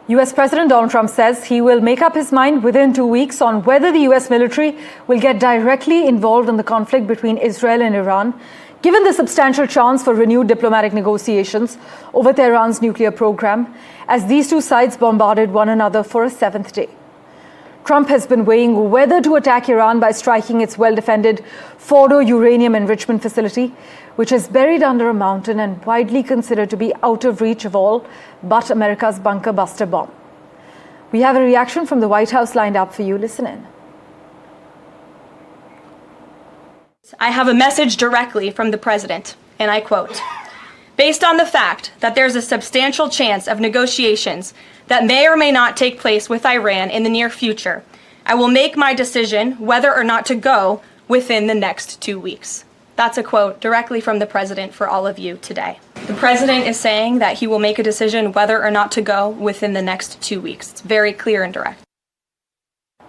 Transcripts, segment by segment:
US President Donald Trump says he will make up his mind within 2 weeks on whether the US military will get directly involved in the conflict between Israel and Iran, given the substantial chance for renewed diplomatic negotiations over Tehran's nuclear program, as these two sides bombarded one another for a seventh day. Trump has been weighing whether to attack Iran by striking its well-defended Fordo uranium enrichment facility, which is buried under a mountain and widely considered to be out of reach of all but America's bunker buster bomb. We have a reaction from the White House lined up for you. Listen in. I have a message directly from the president, and I quote, "Based on the fact that there's a substantial chance of negotiations that may or may not take place with Iran in the near future, I will make my decision whether or not to go within the next 2 weeks." That's a quote directly from the president for all of you today. The president is saying that he will make a decision whether or not to go within the next 2 weeks. It's very clear and direct.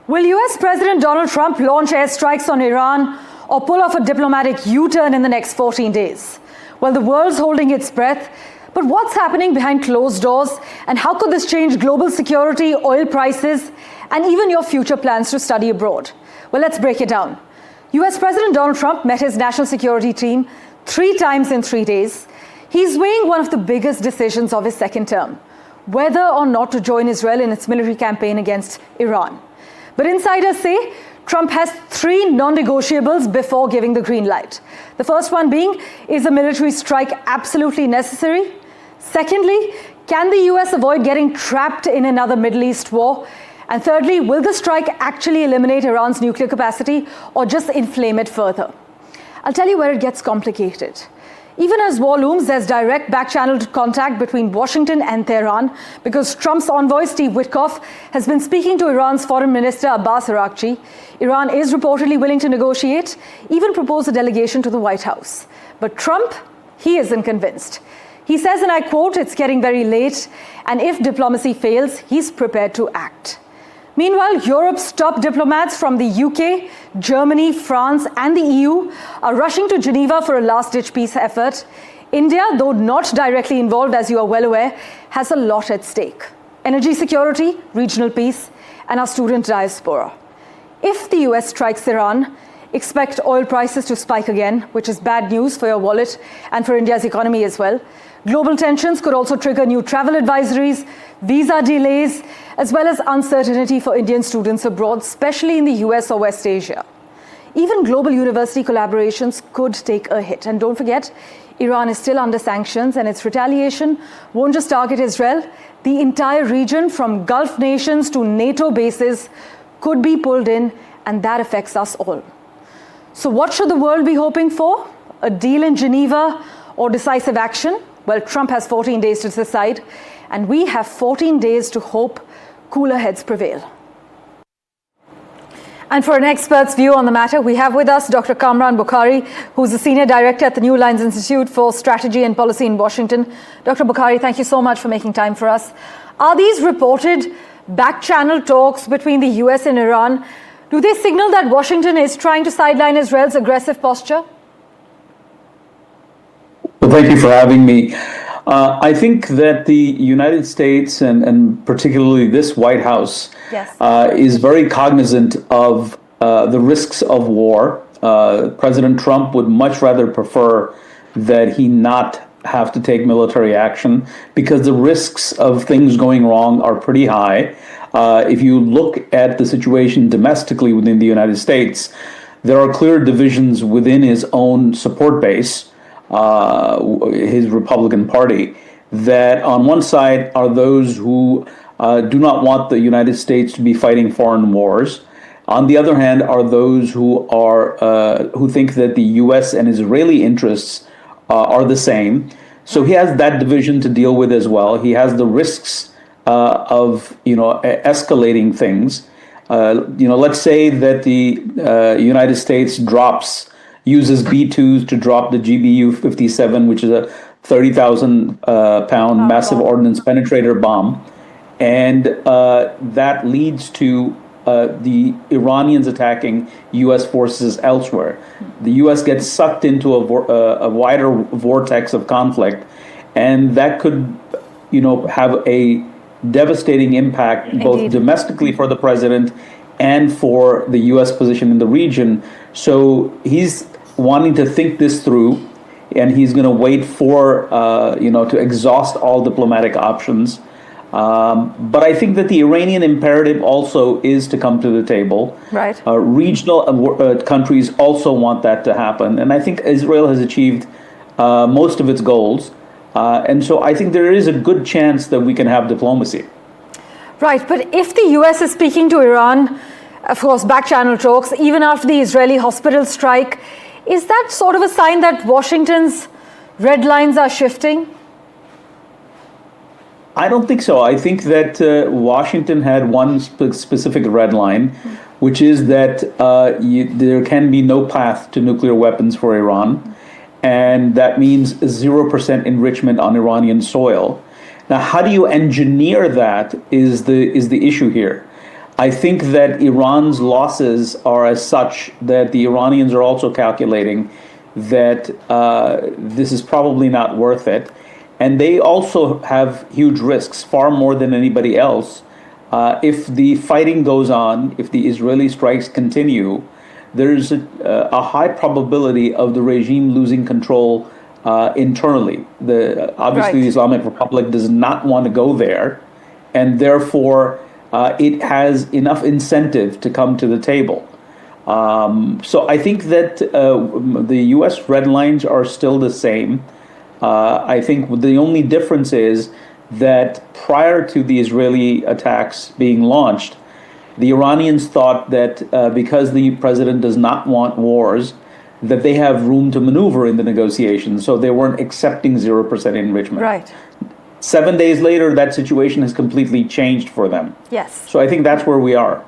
Will US President Donald Trump launch airstrikes on Iran or pull off a diplomatic U-turn in the next 14 days? Well, the world's holding its breath, but what's happening behind closed doors, and how could this change global security, oil prices, and even your future plans to study abroad? Well, let's break it down. US President Donald Trump met his national security team 3 times in 3 days. He's weighing one of the biggest decisions of his second term, whether or not to join Israel in its military campaign against Iran. But insiders say Trump has 3 non-negotiables before giving the green light. The first one being, is a military strike absolutely necessary? Secondly, can the US avoid getting trapped in another Middle East war? And thirdly, will the strike actually eliminate Iran's nuclear capacity or just inflame it further? I'll tell you where it gets complicated. Even as war looms, there's direct back-channeled contact between Washington and Tehran, because Trump's envoy, Steve Witkoff, has been speaking to Iran's Foreign Minister Abbas Araghchi. Iran is reportedly willing to negotiate, even propose a delegation to the White House. But Trump, he isn't convinced. He says, and I quote, "It's getting very late, and if diplomacy fails, he's prepared to act." Meanwhile, Europe's top diplomats from the UK, Germany, France, and the EU are rushing to Geneva for a last-ditch peace effort. India, though not directly involved, as you are well aware, has a lot at stake: energy security, regional peace, and our student diaspora. If the US strikes Iran, expect oil prices to spike again, which is bad news for your wallet and for India's economy as well. Global tensions could also trigger new travel advisories, visa delays, as well as uncertainty for Indian students abroad, especially in the US or West Asia. Even global university collaborations could take a hit. And don't forget, Iran is still under sanctions, and its retaliation won't just target Israel. The entire region, from Gulf nations to NATO bases, could be pulled in, and that affects us all. So what should the world be hoping for? A deal in Geneva or decisive action? Well, Trump has 14 days to decide, and we have 14 days to hope cooler heads prevail. And for an expert's view on the matter, we have with us Dr. Kamran Bokhari, who's the Senior Director at the New Lines Institute for Strategy and Policy in Washington. Dr. Bokhari, thank you so much for making time for us. Are these reported back-channel talks between the US and Iran, do they signal that Washington is trying to sideline Israel's aggressive posture? Well, thank you for having me. I think that the United States and particularly this White House is very cognizant of the risks of war. President Trump would much rather prefer that he not have to take military action, because the risks of things going wrong are pretty high. If you look at the situation domestically within the United States, there are clear divisions within his own support base, his Republican Party, that on one side are those who do not want the United States to be fighting foreign wars. On the other hand are those who think that the U.S. and Israeli interests are the same. So he has that division to deal with as well. He has the risks of escalating things. Let's say that the United States uses B-2s to drop the GBU-57, which is a 30,000 pound massive ordnance penetrator bomb, and that leads to the Iranians attacking U.S. forces elsewhere. The U.S. gets sucked into a wider vortex of conflict, and that could, have a devastating impact, both domestically for the president and for the U.S. position in the region. So he's wanting to think this through, and he's going to wait for, to exhaust all diplomatic options. But I think that the Iranian imperative also is to come to the table. Right. Regional countries also want that to happen. And I think Israel has achieved most of its goals. And so I think there is a good chance that we can have diplomacy. Right. But if the US is speaking to Iran, of course, back channel talks, even after the Israeli hospital strike, is that sort of a sign that Washington's red lines are shifting? I don't think so. I think that Washington had one specific red line, which is that there can be no path to nuclear weapons for Iran. And that means 0% enrichment on Iranian soil. Now, how do you engineer that is the issue here. I think that Iran's losses are as such that the Iranians are also calculating that this is probably not worth it. And they also have huge risks, far more than anybody else. If the fighting goes on, if the Israeli strikes continue, there's a high probability of the regime losing control internally. Obviously, the Islamic Republic does not want to go there, and therefore it has enough incentive to come to the table. So I think that the U.S. red lines are still the same. I think the only difference is that prior to the Israeli attacks being launched, the Iranians thought that because the president does not want wars, that they have room to maneuver in the negotiations. So they weren't accepting 0% enrichment. Right. 7 days later, that situation has completely changed for them. Yes. So I think that's where we are.